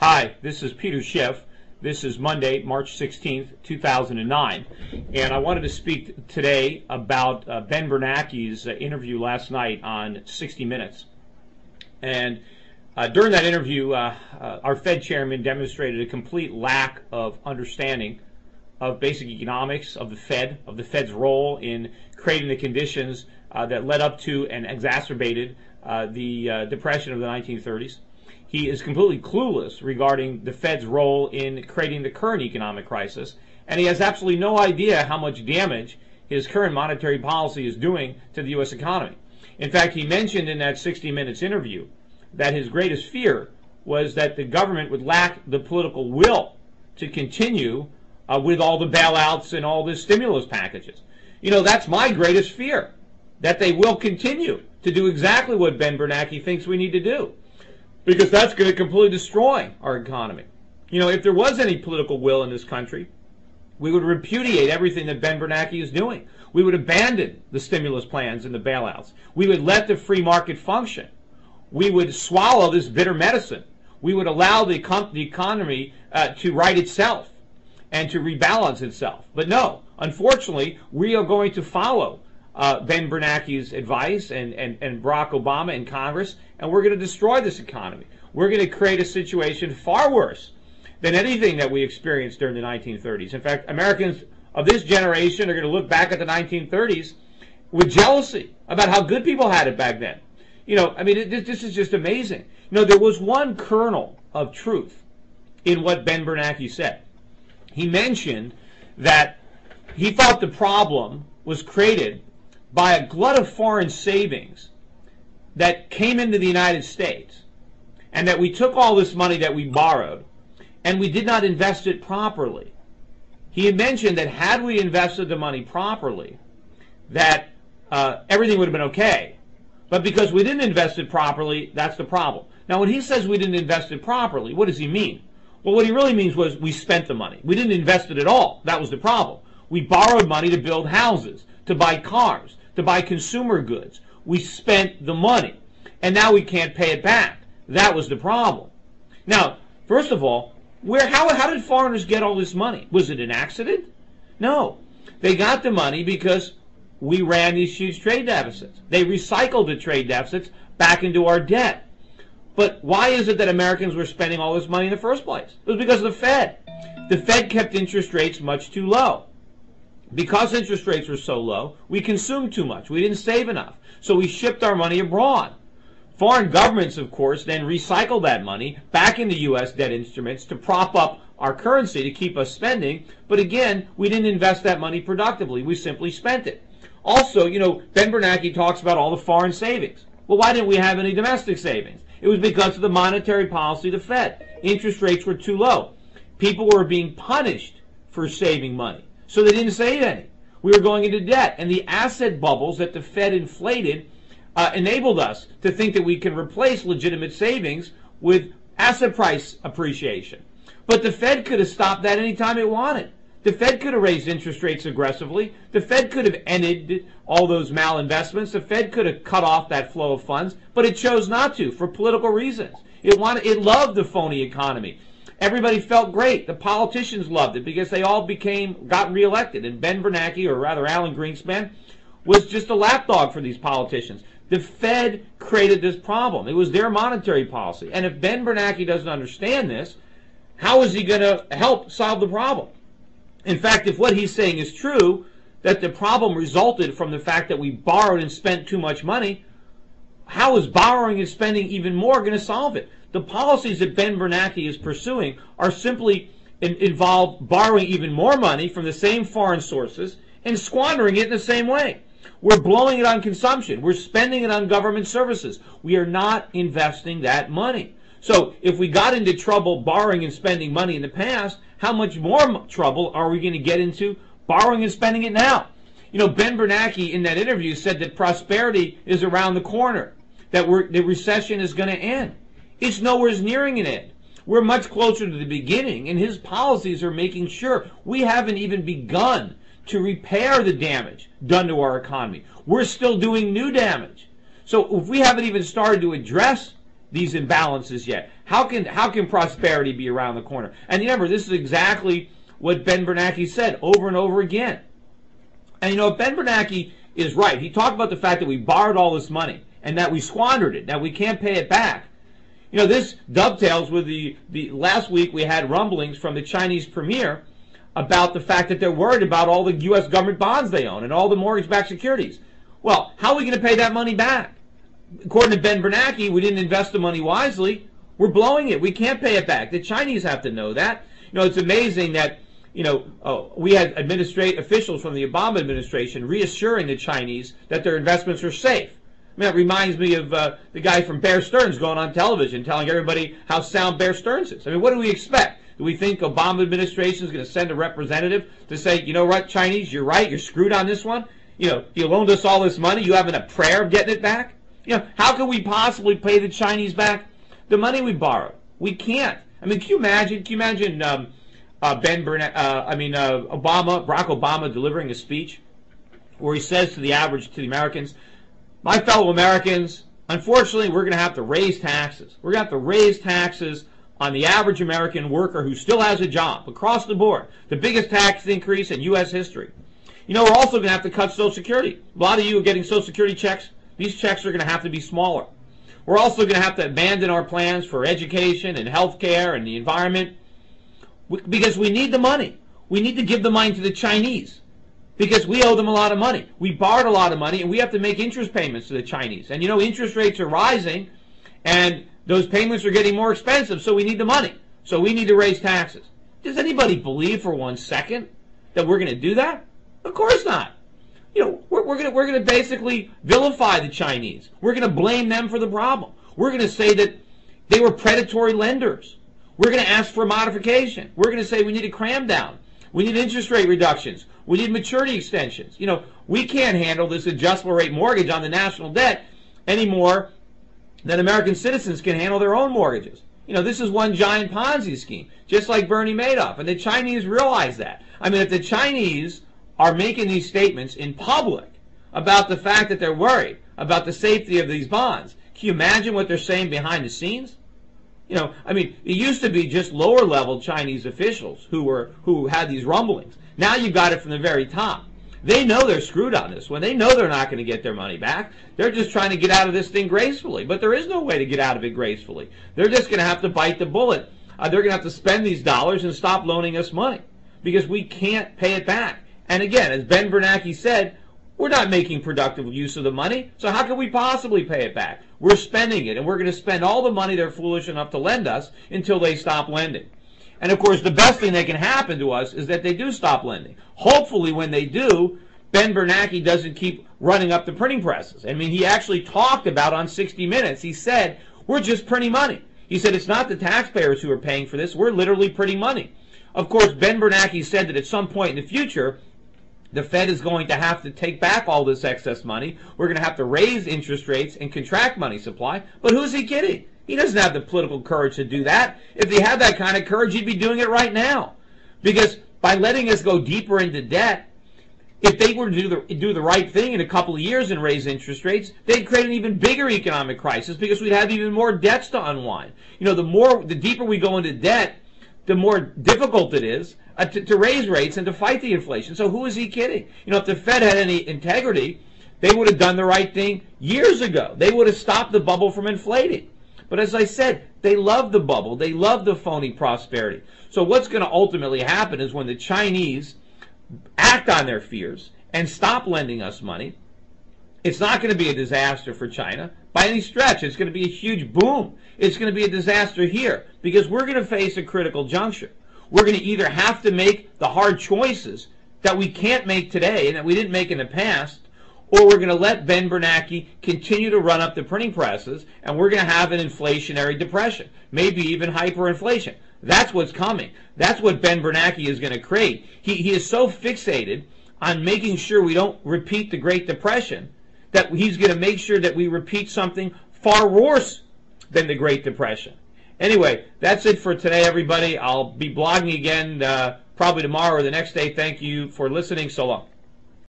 Hi, this is Peter Schiff. This is Monday, March 16th, 2009. And I wanted to speak today about Ben Bernanke's interview last night on 60 Minutes. And during that interview, our Fed chairman demonstrated a complete lack of understanding of basic economics, of the Fed's role in creating the conditions that led up to and exacerbated the Depression of the 1930s. He is completely clueless regarding the Fed's role in creating the current economic crisis, and he has absolutely no idea how much damage his current monetary policy is doing to the U.S. economy. In fact, he mentioned in that 60 Minutes interview that his greatest fear was that the government would lack the political will to continue with all the bailouts and all the stimulus packages. You know, that's my greatest fear, that they will continue to do exactly what Ben Bernanke thinks we need to do, because that's going to completely destroy our economy. You know, if there was any political will in this country, we would repudiate everything that Ben Bernanke is doing. We would abandon the stimulus plans and the bailouts. We would let the free market function. We would swallow this bitter medicine. We would allow the economy to right itself and to rebalance itself. But no, unfortunately, we are going to follow Ben Bernanke's advice and Barack Obama and Congress, and we're going to destroy this economy. We're going to create a situation far worse than anything that we experienced during the 1930s. In fact, Americans of this generation are going to look back at the 1930s with jealousy about how good people had it back then. You know, I mean, this is just amazing. You know, there was one kernel of truth in what Ben Bernanke said. He mentioned that he thought the problem was created by a glut of foreign savings that came into the United States, and that we took all this money that we borrowed and we did not invest it properly. He had mentioned that had we invested the money properly, that everything would have been okay. But because we didn't invest it properly, that's the problem. Now, when he says we didn't invest it properly, what does he mean? Well, what he really means was we spent the money. We didn't invest it at all. That was the problem. We borrowed money to build houses, to buy cars, to buy consumer goods. We spent the money, and now we can't pay it back. That was the problem. Now, first of all, how did foreigners get all this money? Was it an accident? No. They got the money because we ran these huge trade deficits. They recycled the trade deficits back into our debt. But why is it that Americans were spending all this money in the first place? It was because of the Fed. The Fed kept interest rates much too low. Because interest rates were so low, we consumed too much. We didn't save enough. So we shipped our money abroad. Foreign governments, of course, then recycled that money back into U.S. debt instruments to prop up our currency to keep us spending. But again, we didn't invest that money productively. We simply spent it. Also, you know, Ben Bernanke talks about all the foreign savings. Well, why didn't we have any domestic savings? It was because of the monetary policy of the Fed. Interest rates were too low. People were being punished for saving money, so they didn't save any. We were going into debt, and the asset bubbles that the Fed inflated enabled us to think that we can replace legitimate savings with asset price appreciation. But the Fed could have stopped that anytime it wanted. The Fed could have raised interest rates aggressively. The Fed could have ended all those malinvestments. The Fed could have got off that flow of funds, but it chose not to for political reasons. It loved the phony economy. Everybody felt great. The politicians loved it because they all got reelected. And Ben Bernanke, or rather Alan Greenspan, was just a lapdog for these politicians. The Fed created this problem. It was their monetary policy. And if Ben Bernanke doesn't understand this, how is he going to help solve the problem? In fact, if what he's saying is true, that the problem resulted from the fact that we borrowed and spent too much money, how is borrowing and spending even more going to solve it? The policies that Ben Bernanke is pursuing are simply involve borrowing even more money from the same foreign sources and squandering it in the same way. We're blowing it on consumption. We're spending it on government services. We are not investing that money. So if we got into trouble borrowing and spending money in the past, how much more trouble are we going to get into borrowing and spending it now? You know, Ben Bernanke in that interview said that prosperity is around the corner, that the recession is going to end. It's nowhere nearing an end. We're much closer to the beginning, and his policies are making sure we haven't even begun to repair the damage done to our economy. We're still doing new damage. So if we haven't even started to address these imbalances yet, How can prosperity be around the corner? And remember, this is exactly what Ben Bernanke said over and over again. And Ben Bernanke is right. He talked about the fact that we borrowed all this money and that we squandered it. Now we can't pay it back. This dovetails with the last week we had rumblings from the Chinese premier about the fact that they're worried about all the U.S. government bonds they own and all the mortgage-backed securities. Well, how are we going to pay that money back? According to Ben Bernanke, we didn't invest the money wisely. We're blowing it. We can't pay it back. The Chinese have to know that. It's amazing that we had officials from the Obama administration reassuring the Chinese that their investments are safe. I mean, it reminds me of the guy from Bear Stearns going on television telling everybody how sound Bear Stearns is. I mean, what do we expect? Do we think Obama administration is going to send a representative to say, you know what, Chinese, you're right, you're screwed on this one? You loaned us all this money, you haven't a prayer of getting it back? How can we possibly pay the Chinese back the money we borrowed? We can't. I mean, can you imagine Barack Obama delivering a speech where he says to the Americans, my fellow Americans, unfortunately, we're going to have to raise taxes. We're going to have to raise taxes on the average American worker who still has a job across the board. The biggest tax increase in U.S. history. We're also going to have to cut Social Security. A lot of you are getting Social Security checks. These checks are going to have to be smaller. We're also going to have to abandon our plans for education and health care and the environment because we need the money. We need to give the money to the Chinese because we owe them a lot of money. We borrowed a lot of money, and we have to make interest payments to the Chinese. And interest rates are rising, and those payments are getting more expensive, so we need the money. So we need to raise taxes. Does anybody believe for 1 second that we're going to do that? Of course not. We're going to basically vilify the Chinese. We're going to blame them for the problem. We're going to say that they were predatory lenders. We're going to ask for a modification. We're going to say we need a cram down. We need interest rate reductions. We need maturity extensions. We can't handle this adjustable rate mortgage on the national debt any more than American citizens can handle their own mortgages. This is one giant Ponzi scheme, just like Bernie Madoff. And the Chinese realize that. I mean, if the Chinese are making these statements in public about the fact that they're worried about the safety of these bonds, can you imagine what they're saying behind the scenes? It used to be just lower level Chinese officials who had these rumblings. Now you've got it from the very top. They know they're screwed on this one. They know they're not going to get their money back. They're just trying to get out of this thing gracefully. But there is no way to get out of it gracefully. They're just going to have to bite the bullet. They're going to have to spend these dollars and stop loaning us money because we can't pay it back. And again, as Ben Bernanke said, we're not making productive use of the money, so how can we possibly pay it back? We're spending it, and we're going to spend all the money they're foolish enough to lend us until they stop lending. And of course, the best thing that can happen to us is that they do stop lending. Hopefully, when they do, Ben Bernanke doesn't keep running up the printing presses. I mean, he actually talked about on 60 Minutes, he said, we're just printing money. He said, it's not the taxpayers who are paying for this, we're literally printing money. Of course, Ben Bernanke said that at some point in the future, the Fed is going to have to take back all this excess money. We're going to have to raise interest rates and contract money supply. But who's he kidding? He doesn't have the political courage to do that. If he had that kind of courage, he'd be doing it right now. Because by letting us go deeper into debt, if they were to do the right thing in a couple of years and raise interest rates, they'd create an even bigger economic crisis because we'd have even more debts to unwind. The deeper we go into debt, the more difficult it is to raise rates and to fight the inflation. So who is he kidding? If the Fed had any integrity, they would have done the right thing years ago. They would have stopped the bubble from inflating. But as I said, they love the bubble. They love the phony prosperity. So what's going to ultimately happen is when the Chinese act on their fears and stop lending us money, it's not going to be a disaster for China by any stretch. It's going to be a huge boom. It's going to be a disaster here because we're going to face a critical juncture. We're going to either have to make the hard choices that we can't make today and that we didn't make in the past, or we're going to let Ben Bernanke continue to run up the printing presses, and we're going to have an inflationary depression, maybe even hyperinflation. That's what's coming. That's what Ben Bernanke is going to create. He is so fixated on making sure we don't repeat the Great Depression that he's going to make sure that we repeat something far worse than the Great Depression. Anyway, that's it for today, everybody. I'll be blogging again probably tomorrow or the next day. Thank you for listening. So long.